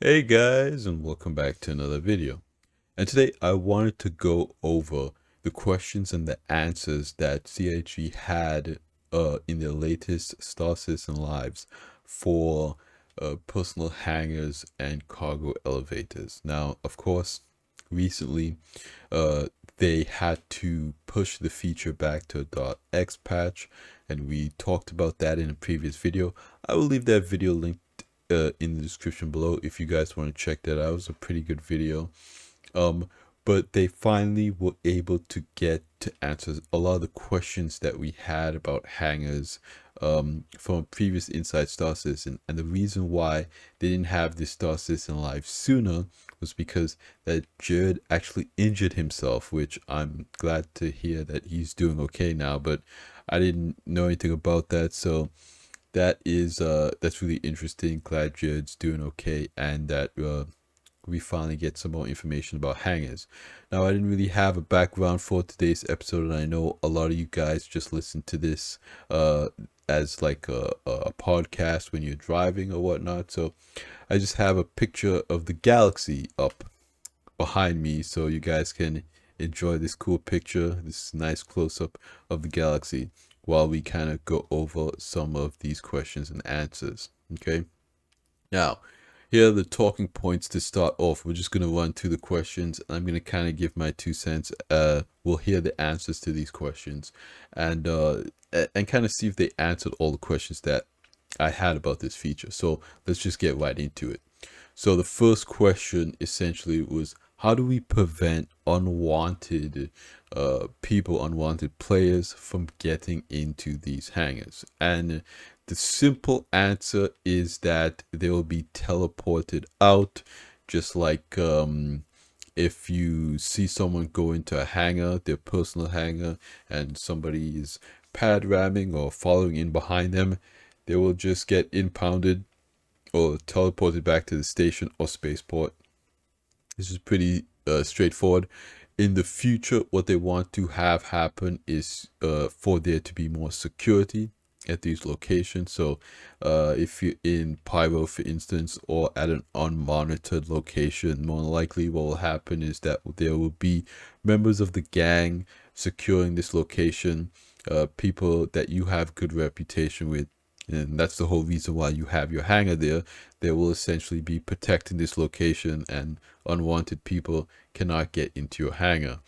Hey guys, and welcome back to another video. And today I wanted to go over the questions and the answers that CIG had in their latest Star Citizen Lives for personal hangars and cargo elevators. Now, of course, recently uh, they had to push the feature back to a .x patch, and we talked about that in a previous video. I will leave that video linked in the description below if you guys want to check that out. It was a pretty good video. Um, but they finally were able to get to answer a lot of the questions that we had about hangars from previous Inside Star Citizen. And the reason why they didn't have this Star Citizen Live sooner was because that Jared actually injured himself, which I'm glad to hear that he's doing okay now, but I didn't know anything about that. So that's really interesting. Glad Jared's doing okay, and that we finally get some more information about hangars. Now, I didn't really have a background for today's episode, and I know a lot of you guys just listen to this as like a podcast when you're driving or whatnot. So I just have a picture of the galaxy up behind me so you guys can enjoy this cool picture, this nice close-up of the galaxy, while we kind of go over some of these questions and answers. Okay, now here are the talking points to start off. We're just going to run through the questions. I'm going to kind of give my 2 cents. We'll hear the answers to these questions and kind of see if they answered all the questions that I had about this feature. So let's just get right into it. So the first question essentially was, how do we prevent unwanted people, unwanted players from getting into these hangars? And the simple answer is that they will be teleported out, just like if you see someone go into a hangar, their personal hangar, and somebody is pad ramming or following in behind them, they will just get impounded or teleported back to the station or spaceport. This is pretty straightforward. In the future, what they want to have happen is for there to be more security at these locations. So if you're in Pyro, for instance, or at an unmonitored location, more likely what will happen is that there will be members of the gang securing this location, people that you have good reputation with. And that's the whole reason why you have your hangar there. They will essentially be protecting this location, and unwanted people cannot get into your hangar.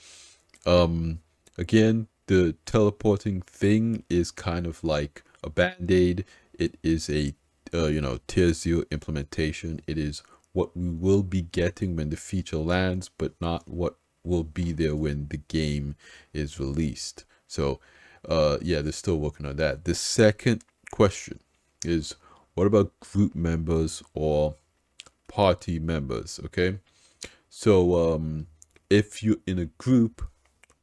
Again, the teleporting thing is kind of like a band-aid. It is a tier 0 implementation. It is what we will be getting when the feature lands, but not what will be there when the game is released. So yeah, they're still working on that. The second question is, what about group members or party members? Okay, so if you're in a group,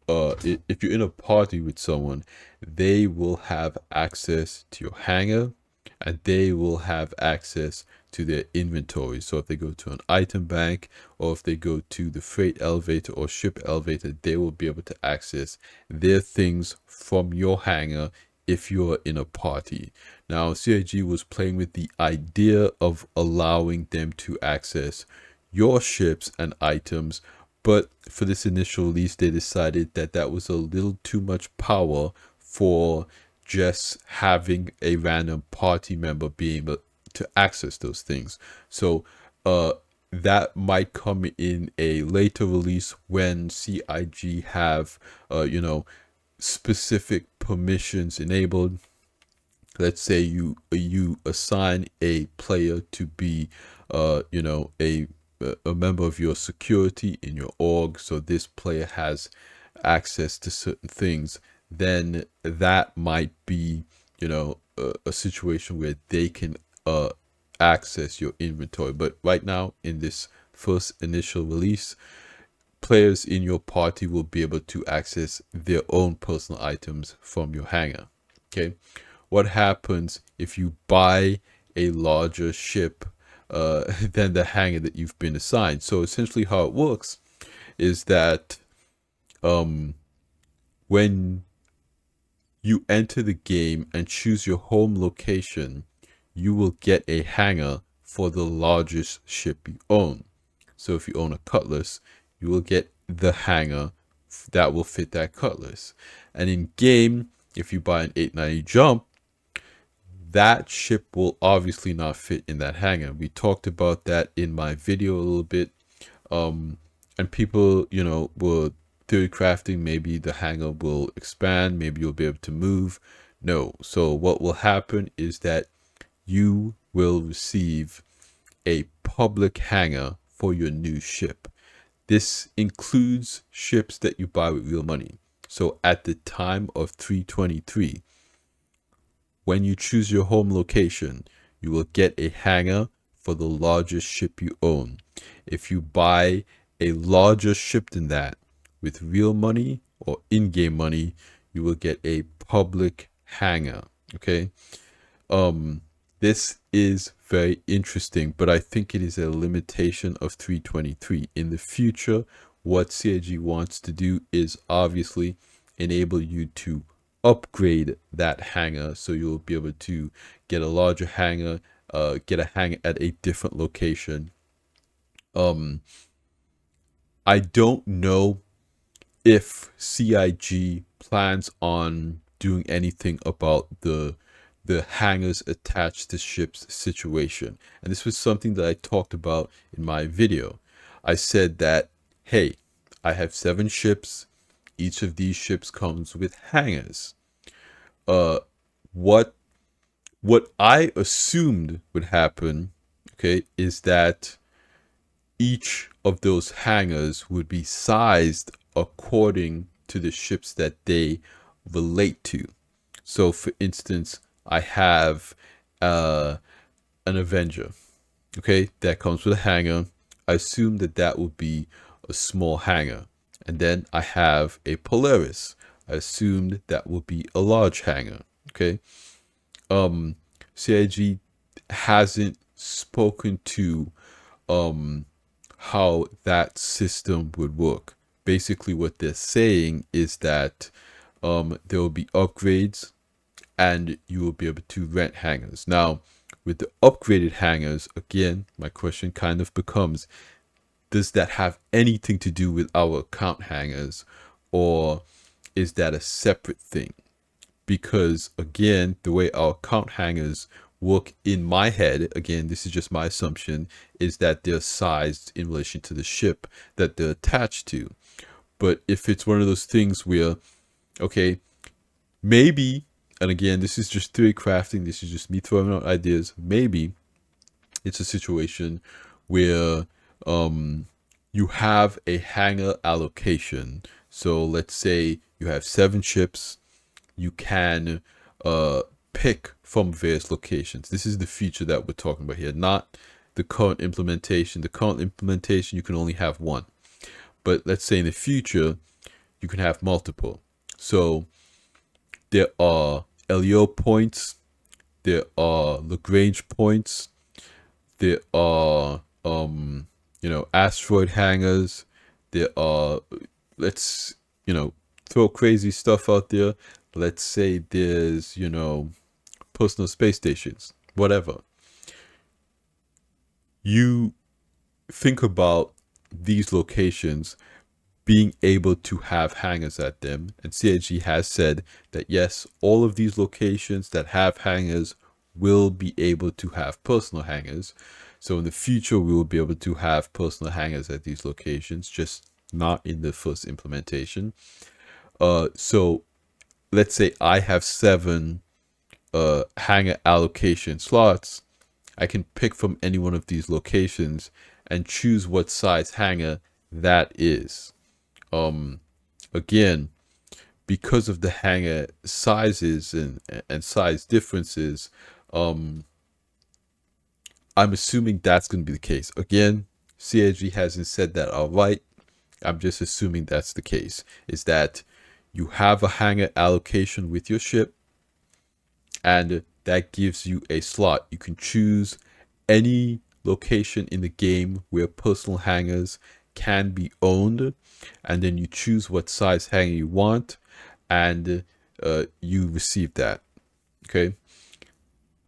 if you're in a party with someone, they will have access to your hangar, and they will have access to their inventory. So if they go to an item bank, or if they go to the freight elevator or ship elevator, they will be able to access their things from your hangar if you're in a party. Now, CIG was playing with the idea of allowing them to access your ships and items, but for this initial release, they decided that that was a little too much power for just having a random party member being able to access those things. So that might come in a later release when CIG have specific permissions enabled. Let's say you assign a player to be a member of your security in your org, so this player has access to certain things. Then that might be a situation where they can access your inventory. But right now, in this first initial release, players in your party will be able to access their own personal items from your hangar. Okay, what happens if you buy a larger ship than the hangar that you've been assigned? So essentially how it works is that when you enter the game and choose your home location, you will get a hangar for the largest ship you own. So if you own a Cutlass, you will get the hangar that will fit that Cutlass. And in game, if you buy an 890 Jump, that ship will obviously not fit in that hangar. We talked about that in my video a little bit. And people, were theory crafting, maybe the hangar will expand, maybe you'll be able to move. No. So what will happen is that you will receive a public hangar for your new ship. This includes ships that you buy with real money. So at the time of 323, when you choose your home location, you will get a hangar for the largest ship you own. If you buy a larger ship than that with real money or in-game money, you will get a public hangar. Okay. This is very interesting, but I think it is a limitation of 323. In the future, what CIG wants to do is obviously enable you to upgrade that hangar, so you'll be able to get a larger hangar, get a hangar at a different location. I don't know if CIG plans on doing anything about the hangars attached to ships situation. And this was something that I talked about in my video. I said that, hey, I have 7 ships. Each of these ships comes with hangars. What I assumed would happen, okay, is that each of those hangars would be sized according to the ships that they relate to. So for instance, I have an Avenger, okay, that comes with a hangar. I assume that that would be a small hangar. And then I have a Polaris. I assumed that would be a large hangar, okay. CIG hasn't spoken to how that system would work. Basically what they're saying is that there will be upgrades and you will be able to rent hangars. Now, with the upgraded hangars, again, my question kind of becomes, does that have anything to do with our account hangars, or is that a separate thing? Because again, the way our account hangars work in my head, again, this is just my assumption, is that they're sized in relation to the ship that they're attached to. But if it's one of those things where, okay, maybe, and again, this is just theory crafting, this is just me throwing out ideas, maybe it's a situation where you have a hangar allocation. So let's say you have 7 ships, you can pick from various locations. This is the feature that we're talking about here, not the current implementation. The current implementation, you can only have 1. But let's say in the future, you can have multiple. So there are LEO points, there are Lagrange points, there are asteroid hangars, there are, let's throw crazy stuff out there. Let's say there's personal space stations, whatever. You think about these locations being able to have hangars at them, and CIG has said that yes, all of these locations that have hangars will be able to have personal hangars. So in the future, we will be able to have personal hangars at these locations, just not in the first implementation. So let's say I have 7 hangar allocation slots. I can pick from any one of these locations and choose what size hangar that is. Again, because of the hangar sizes and size differences, I'm assuming that's going to be the case. Again, CIG hasn't said that outright. I'm just assuming that's the case, is that you have a hangar allocation with your ship, and that gives you a slot. You can choose any location in the game where personal hangars can be owned, and then you choose what size hangar you want, and you receive that. Okay.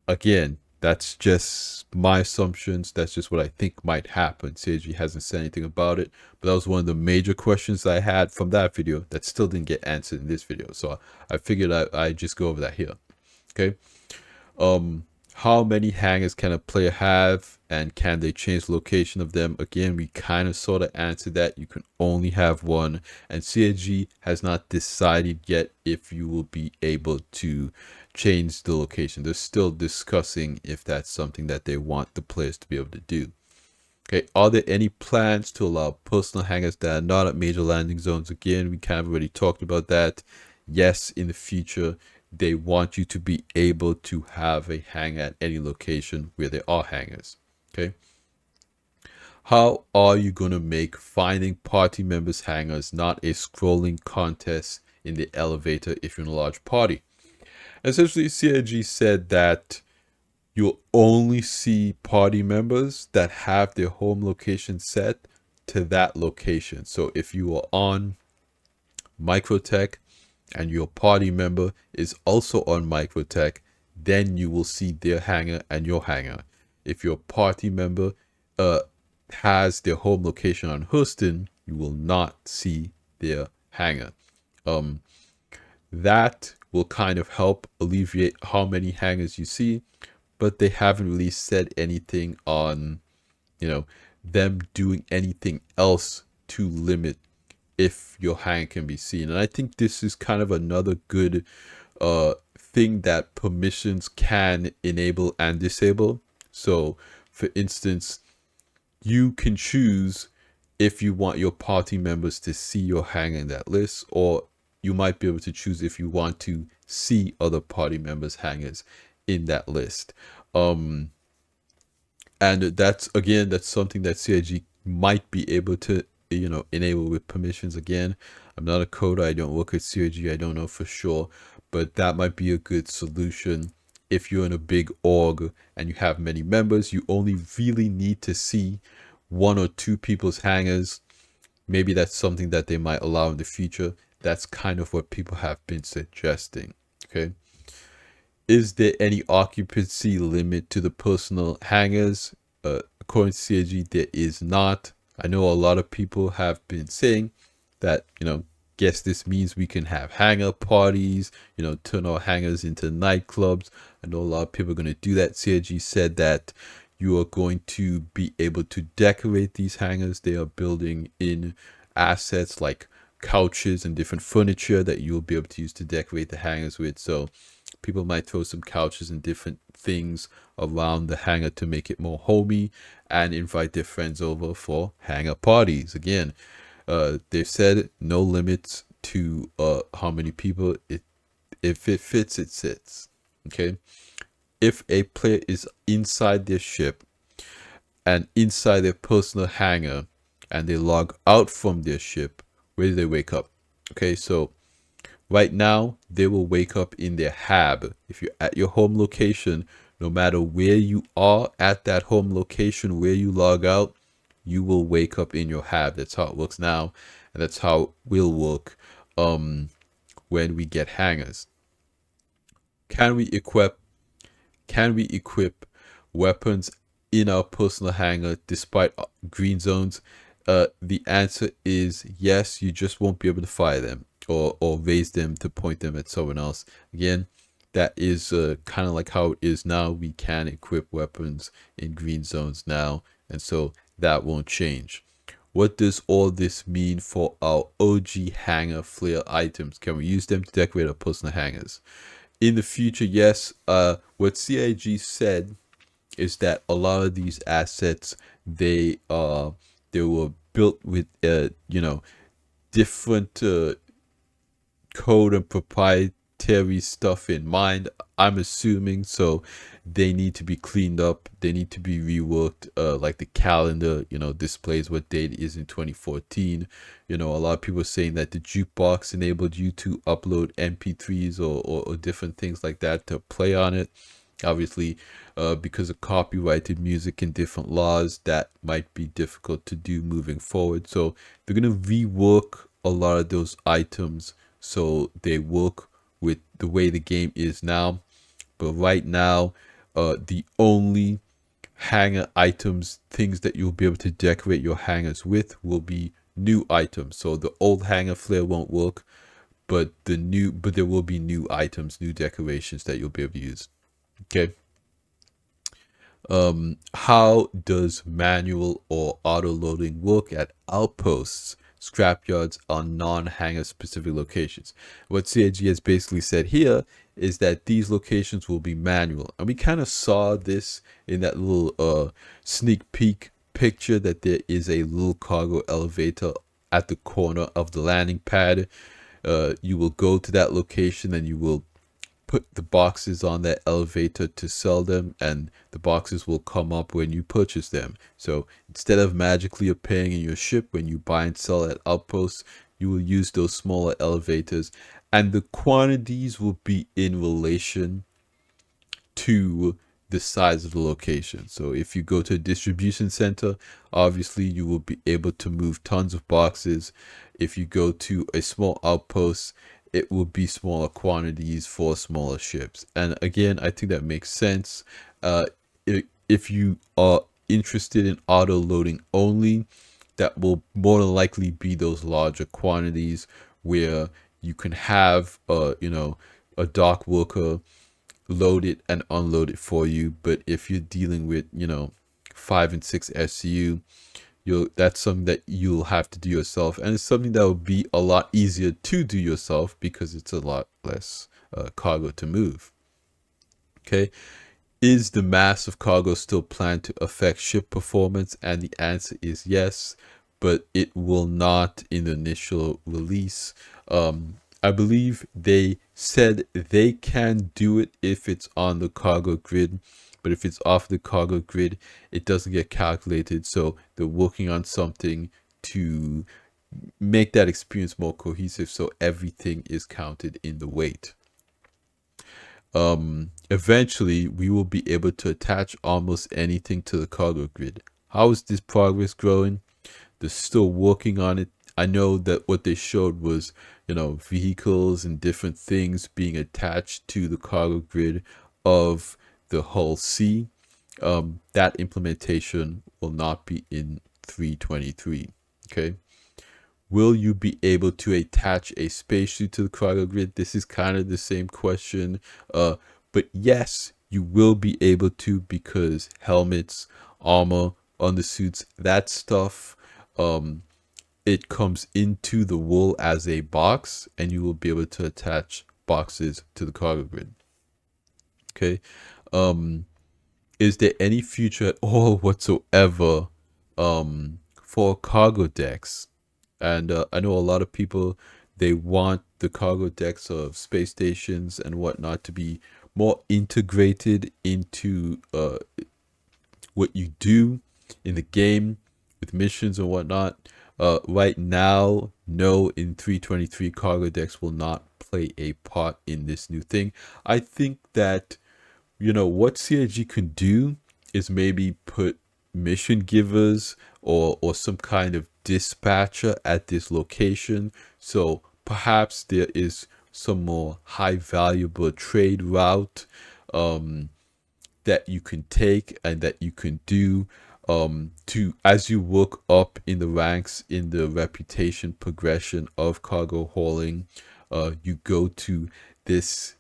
Again, That's just my assumptions. That's just what I think might happen. CAG hasn't said anything about it, but that was one of the major questions I had from that video that still didn't get answered in this video. So I figured I'd just go over that here. Okay. How many hangars can a player have, and can they change the location of them? Again, we kind of sort of answered that. You can only have one, and CAG has not decided yet if you will be able to change the location. They're still discussing if that's something that they want the players to be able to do. Okay, are there any plans to allow personal hangars that are not at major landing zones? Again, we kind of already talked about that. Yes, in the future, they want you to be able to have a hangar at any location where there are hangars. Okay. How are you going to make finding party members hangars not a scrolling contest in the elevator if you're in a large party? Essentially, CIG said that you'll only see party members that have their home location set to that location. So if you are on Microtech and your party member is also on Microtech, then you will see their hangar and your hangar. If your party member has their home location on Houston, you will not see their hangar. That will kind of help alleviate how many hangars you see, but they haven't really said anything on, them doing anything else to limit if your hangar can be seen. And I think this is kind of another good thing that permissions can enable and disable. So for instance, you can choose if you want your party members to see your hangar in that list, or you might be able to choose if you want to see other party members' hangars in that list. And that's something that CIG might be able to enable with permissions. Again, I'm not a coder, I don't work at CIG, I don't know for sure, but that might be a good solution. If you're in a big org and you have many members, you only really need to see one or two people's hangars. Maybe that's something that they might allow in the future. That's kind of what people have been suggesting. Okay. Is there any occupancy limit to the personal hangars? According to CIG, there is not. I know a lot of people have been saying that, guess this means we can have hangar parties, turn our hangars into nightclubs. I know a lot of people are going to do that. CIG said that you are going to be able to decorate these hangars. They are building in assets like couches and different furniture that you'll be able to use to decorate the hangars with. So people might throw some couches and different things around the hangar to make it more homey and invite their friends over for hangar parties. Again, they've said no limits to how many people. If it fits, it sits. Okay. If a player is inside their ship and inside their personal hangar and they log out from their ship, where do they wake up? Okay, so right now they will wake up in their hab. If you're at your home location, no matter where you are at that home location where you log out, you will wake up in your hab. That's how it works now, and that's how it will work when we get hangars. Can we equip weapons in our personal hangar despite green zones? The answer is yes. You just won't be able to fire them or raise them to point them at someone else. Again, that is kind of like how it is now. We can equip weapons in green zones now, and so that won't change. What does all this mean for our OG hangar flare items? Can we use them to decorate our personal hangars? In the future, yes. What CIG said is that a lot of these assets, they were built with different code and proprietary stuff in mind, I'm assuming. So they need to be cleaned up, they need to be reworked. Like the calendar displays what date it is in 2014. A lot of people are saying that the jukebox enabled you to upload mp3s or different things like that to play on it. Obviously, because of copyrighted music and different laws, that might be difficult to do moving forward. So they're going to rework a lot of those items so they work with the way the game is now. But right now, the only hangar items, things that you'll be able to decorate your hangars with, will be new items. So the old hangar flare won't work, but there will be new items, new decorations that you'll be able to use. Okay. How does manual or auto loading work at outposts, scrapyards, on non-hangar specific locations? What CIG has basically said here is that these locations will be manual, and we kind of saw this in that little sneak peek picture, that there is a little cargo elevator at the corner of the landing pad. You will go to that location and you will put the boxes on that elevator to sell them, and the boxes will come up when you purchase them. So instead of magically appearing in your ship when you buy and sell at outposts, you will use those smaller elevators, and the quantities will be in relation to the size of the location. So if you go to a distribution center, obviously you will be able to move tons of boxes. If you go to a small outpost, it will be smaller quantities for smaller ships. And again, I think that makes sense. If you are interested in auto loading only, that will more than likely be those larger quantities where you can have a dock worker load it and unload it for you. But if you're dealing with 5 and 6 SCU, that's something that you'll have to do yourself, and it's something that will be a lot easier to do yourself because it's a lot less cargo to move. Okay, is the mass of cargo still planned to affect ship performance? And the answer is yes, but it will not in the initial release. I believe they said they can do it if it's on the cargo grid, but if it's off the cargo grid, it doesn't get calculated. So they're working on something to make that experience more cohesive, so everything is counted in the weight. Eventually, we will be able to attach almost anything to the cargo grid. How is this progress growing? They're still working on it. I know that what they showed was, vehicles and different things being attached to the cargo grid of the hull C. That implementation will not be in 3.23. Okay. Will you be able to attach a spacesuit to the cargo grid? This is kind of the same question. But yes, you will be able to, because helmets, armor, undersuits, that stuff, it comes into the wool as a box, and you will be able to attach boxes to the cargo grid. Okay. Is there any future at all whatsoever for cargo decks? And I know a lot of people, they want the cargo decks of space stations and whatnot to be more integrated into what you do in the game with missions and whatnot. Right now, no, in 3.23, cargo decks will not play a part in this new thing. I think that, what CIG can do is maybe put mission givers or some kind of dispatcher at this location. So perhaps there is some more high valuable trade route that you can take and that you can do to, as you work up in the ranks in the reputation progression of cargo hauling, you go to this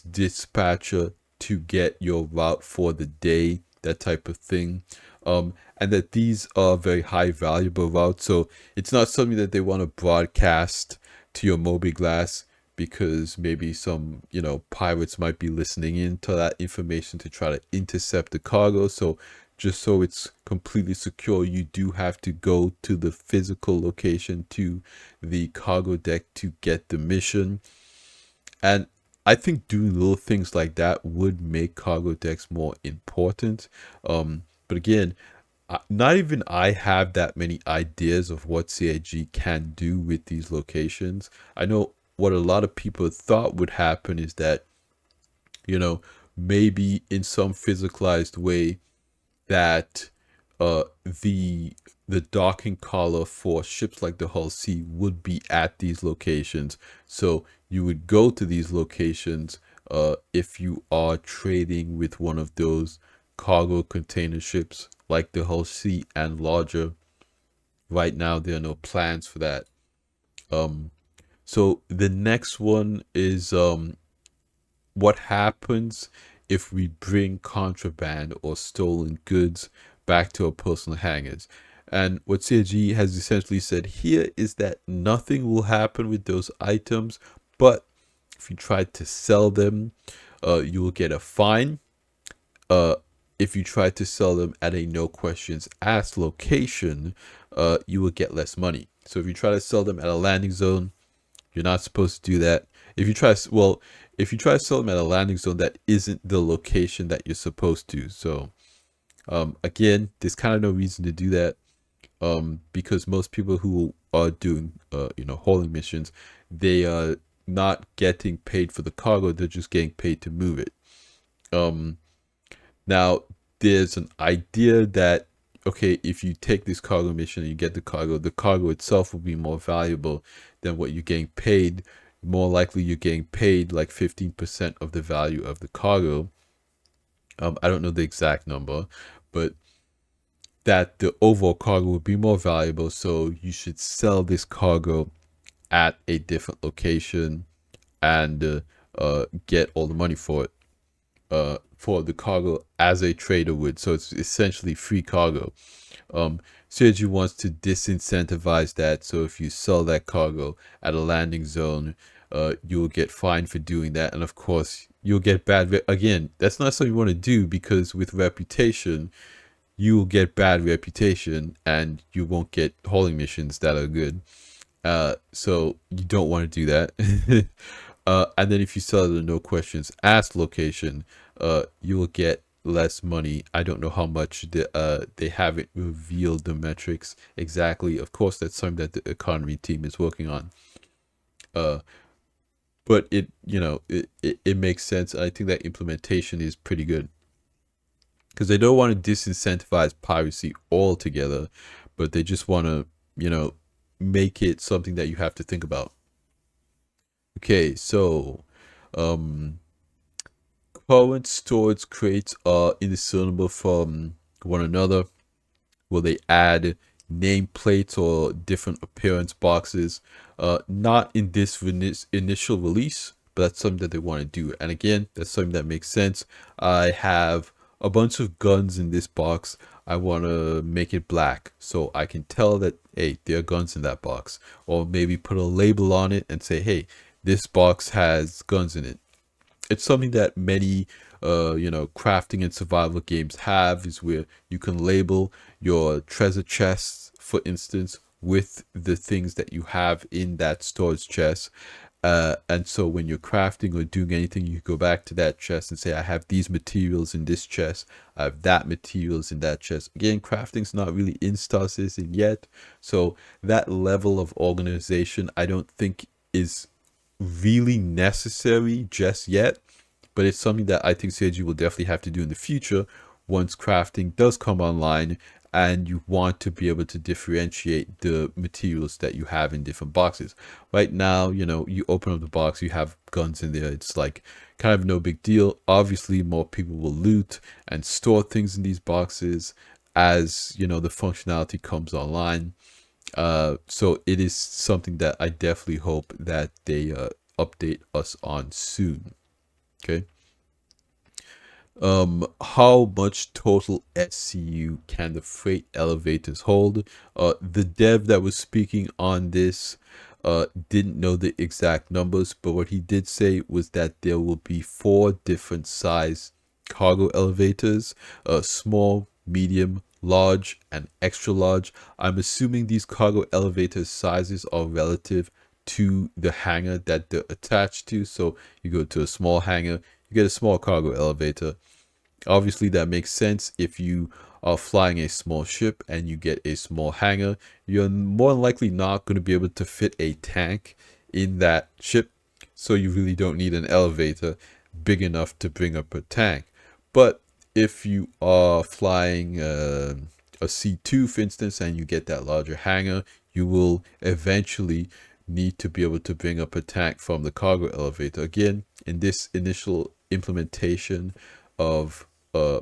dispatcher to get your route for the day, that type of thing. And that these are very high valuable routes. So it's not something that they want to broadcast to your mobiGlas, because maybe some, pirates might be listening into that information to try to intercept the cargo. So just so it's completely secure, you do have to go to the physical location, to the cargo deck, to get the mission. And I think doing little things like that would make cargo decks more important. But again, not even I have that many ideas of what CIG can do with these locations. I know what a lot of people thought would happen is that, maybe in some physicalized way, that the docking collar for ships like the Hull C would be at these locations. So you would go to these locations if you are trading with one of those cargo container ships like the Hull C and larger. Right now, there are no plans for that. So the next one is what happens if we bring contraband or stolen goods back to our personal hangars. And what CIG has essentially said here is that nothing will happen with those items, but if you try to sell them, you will get a fine. If you try to sell them at a no questions asked location, you will get less money. So if you try to sell them at a landing zone, you're not supposed to do that. If you try, well, if you try to sell them at a landing zone, that isn't the location that you're supposed to. So, again, there's kind of no reason to do that, because most people who are doing, hauling missions, they are not getting paid for the cargo. They're just getting paid to move it. Now, there's an idea that, okay, if you take this cargo mission and you get the cargo itself will be more valuable than what you're getting paid. More likely you're getting paid like 15% of the value of the cargo. I don't know the exact number, but that the overall cargo would be more valuable. So you should sell this cargo at a different location and get all the money for it. For the cargo as a trader would. So it's essentially free cargo. CIG wants to disincentivize that. So if you sell that cargo at a landing zone, you'll get fined for doing that. And of course, you'll get bad. Again, that's not something you want to do, because with reputation, you will get bad reputation and you won't get hauling missions that are good. So you don't want to do that. And then if you sell the no questions asked location, you will get less money. I don't know how much they haven't revealed the metrics exactly. Of course, that's something that the economy team is working on. But it makes sense. I think that implementation is pretty good, because they don't want to disincentivize piracy altogether, but they just want to, make it something that you have to think about. Okay, so current storage crates are indiscernible from one another. Will they add nameplates or different appearance boxes? Not in this initial release, but that's something that they want to do. And again, that's something that makes sense. I have a bunch of guns in this box. I want to make it black so I can tell that, hey, there are guns in that box. Or maybe put a label on it and say, hey, this box has guns in it. It's something that many crafting and survival games have, is where you can label your treasure chests, for instance, with the things that you have in that storage chest. And so when you're crafting or doing anything, you go back to that chest and say, I have these materials in this chest, I have that materials in that chest. Again, crafting's not really in Star Citizen yet, so that level of organization I don't think is really necessary just yet, but it's something that I think CIG will definitely have to do in the future once crafting does come online and you want to be able to differentiate the materials that you have in different boxes. Right now, you open up the box, you have guns in there. It's like kind of no big deal. Obviously, more people will loot and store things in these boxes as, the functionality comes online. So it is something that I definitely hope that they update us on soon. Okay. How much total SCU can the freight elevators hold? The dev that was speaking on this didn't know the exact numbers, but what he did say was that there will be 4 different size cargo elevators: small, medium, large, and extra large. I'm assuming these cargo elevator sizes are relative to the hangar that they're attached to. So you go to a small hangar, you get a small cargo elevator. Obviously, that makes sense. If you are flying a small ship and you get a small hangar, you're more than likely not going to be able to fit a tank in that ship. So you really don't need an elevator big enough to bring up a tank. But if you are flying a C2, for instance, and you get that larger hangar, you will eventually need to be able to bring up a tank from the cargo elevator. Again, in this initial implementation of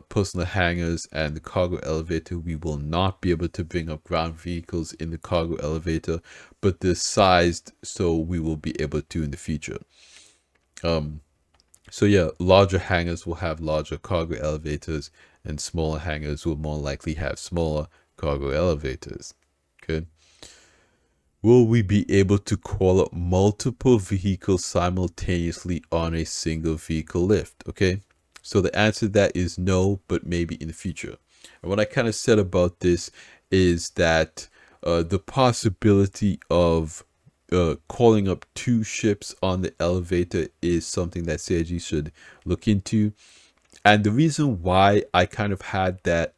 personal hangars and the cargo elevator, we will not be able to bring up ground vehicles in the cargo elevator, but they're sized so we will be able to in the future. So yeah, larger hangars will have larger cargo elevators, and smaller hangars will more likely have smaller cargo elevators. Okay. Will we be able to call up multiple vehicles simultaneously on a single vehicle lift? Okay, so the answer to that is no, but maybe in the future. And what I kind of said about this is that the possibility of calling up 2 ships on the elevator is something that CIG should look into. And the reason why I kind of had that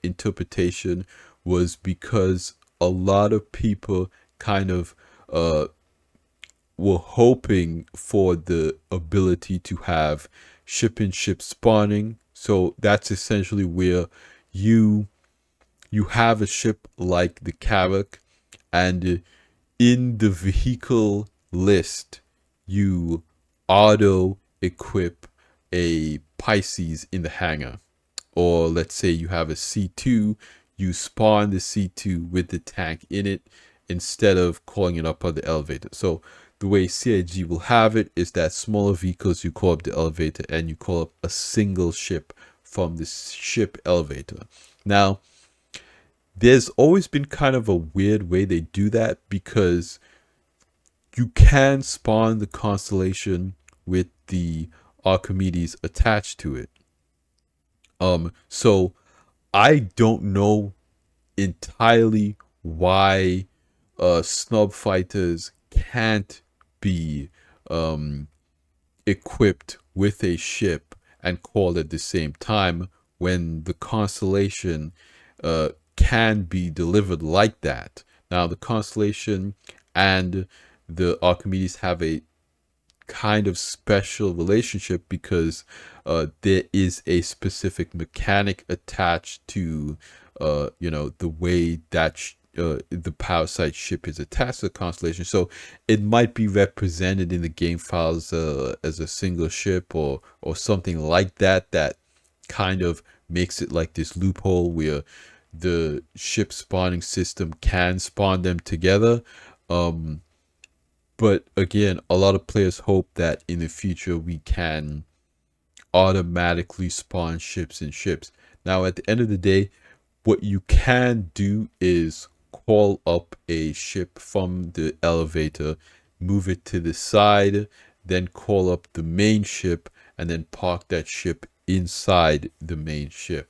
interpretation was because a lot of people kind of were hoping for the ability to have ship-in-ship spawning. So that's essentially where you have a ship like the Carrack, and in the vehicle list you auto equip a Pisces in the hangar. Or let's say you have a C2, you spawn the C2 with the tank in it instead of calling it up on the elevator. So the way CIG will have it is that smaller vehicles, you call up the elevator and you call up a single ship from the ship elevator. Now, there's always been kind of a weird way they do that, because you can spawn the constellation with the Archimedes attached to it. So I don't know entirely why snub fighters can't be equipped with a ship and called at the same time when the constellation can be delivered like that. Now, the constellation and the Archimedes have a kind of special relationship because there is a specific mechanic attached to the way that the parasite ship is attached to the constellation. So it might be represented in the game files as a single ship or something like that, that kind of makes it like this loophole where the ship spawning system can spawn them together. But again, a lot of players hope that in the future we can automatically spawn ships in ships. Now, at the end of the day, what you can do is call up a ship from the elevator, move it to the side, then call up the main ship, and then park that ship inside the main ship.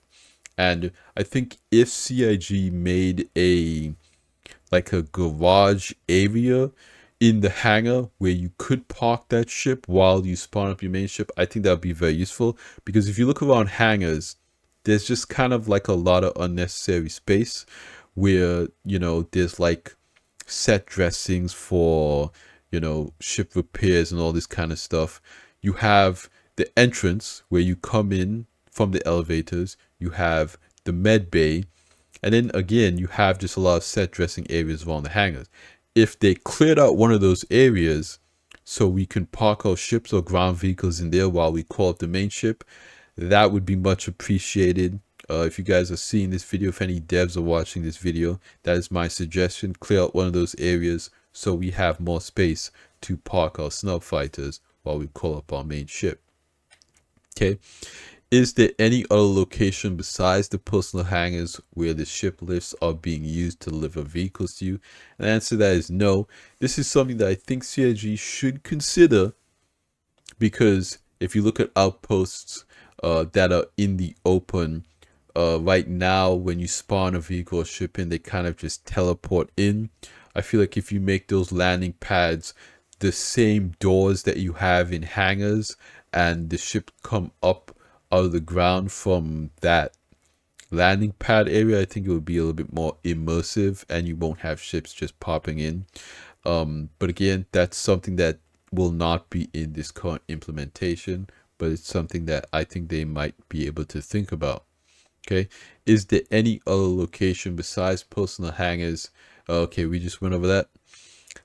And I think if CIG made a garage area in the hangar where you could park that ship while you spawn up your main ship, I think that would be very useful. Because if you look around hangars, there's just kind of like a lot of unnecessary space where, there's like set dressings for, ship repairs and all this kind of stuff. You have the entrance where you come in from the elevators, you have the med bay, and then again, you have just a lot of set dressing areas around the hangars. If they cleared out one of those areas so we can park our ships or ground vehicles in there while we call up the main ship, that would be much appreciated. If you guys are seeing this video, if any devs are watching this video, that is my suggestion. Clear out one of those areas so we have more space to park our snub fighters while we call up our main ship. Okay. Is there any other location besides the personal hangars where the ship lifts are being used to deliver vehicles to you? And the answer to that is no. This is something that I think CIG should consider, because if you look at outposts that are in the open, right now when you spawn a vehicle or ship in, they kind of just teleport in. I feel like if you make those landing pads the same doors that you have in hangars, and the ship come up out of the ground from that landing pad area, I think it would be a little bit more immersive and you won't have ships just popping in. But again, that's something that will not be in this current implementation, but it's something that I think they might be able to think about. Okay, is there any other location besides personal hangars? Okay, we just went over that.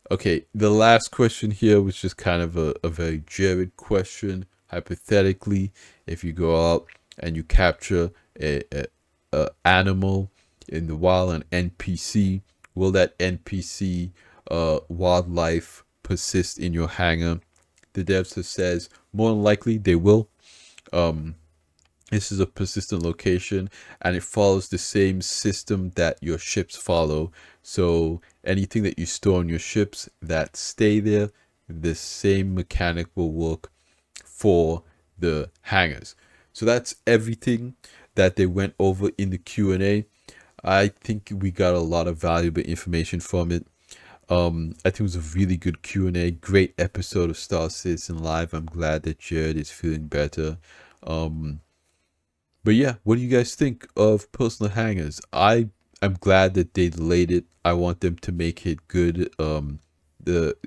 Okay, the last question here was just kind of a very Jared question. Hypothetically, if you go out and you capture a animal in the wild, an NPC, will that NPC wildlife persist in your hangar? The devs says more than likely they will. Um, this is a persistent location and it follows the same system that your ships follow. So anything that you store on your ships that stay there, the same mechanic will work for the hangars. So that's everything that they went over in the Q&A. I think we got a lot of valuable information from it. I think it was a really good Q&A, great episode of Star Citizen Live. I'm glad that Jared is feeling better. But yeah, what do you guys think of personal hangars? I'm glad that they delayed it. I want them to make it good. The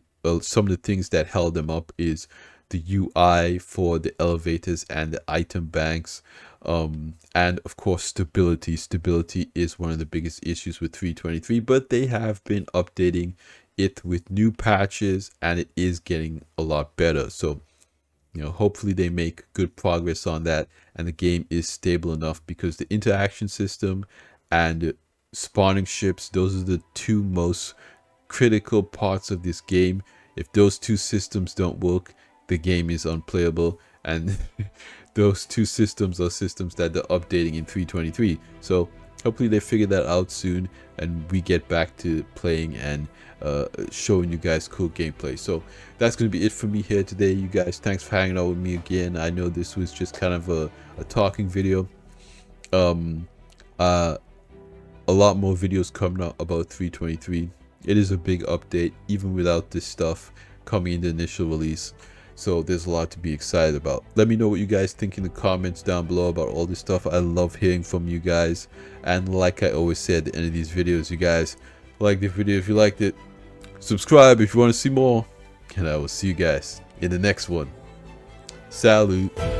Some of the things that held them up is the UI for the elevators and the item banks. And of course stability. Stability is one of the biggest issues with 323, but they have been updating it with new patches and it is getting a lot better. So hopefully they make good progress on that and the game is stable enough, because the interaction system and spawning ships, those are the two most critical parts of this game. If those two systems don't work, the game is unplayable, and those two systems are systems that they're updating in 323. So hopefully they figure that out soon and we get back to playing and showing you guys cool gameplay. So that's going to be it for me here today, you guys. Thanks for hanging out with me again. I know this was just kind of a talking video. A lot more videos coming out about 323. It is a big update even without this stuff coming in the initial release. So there's a lot to be excited about. Let me know what you guys think in the comments down below about all this stuff. I love hearing from you guys. And like I always say at the end of these videos, you guys, like the video if you liked it, subscribe if you want to see more, and I will see you guys in the next one. Salute.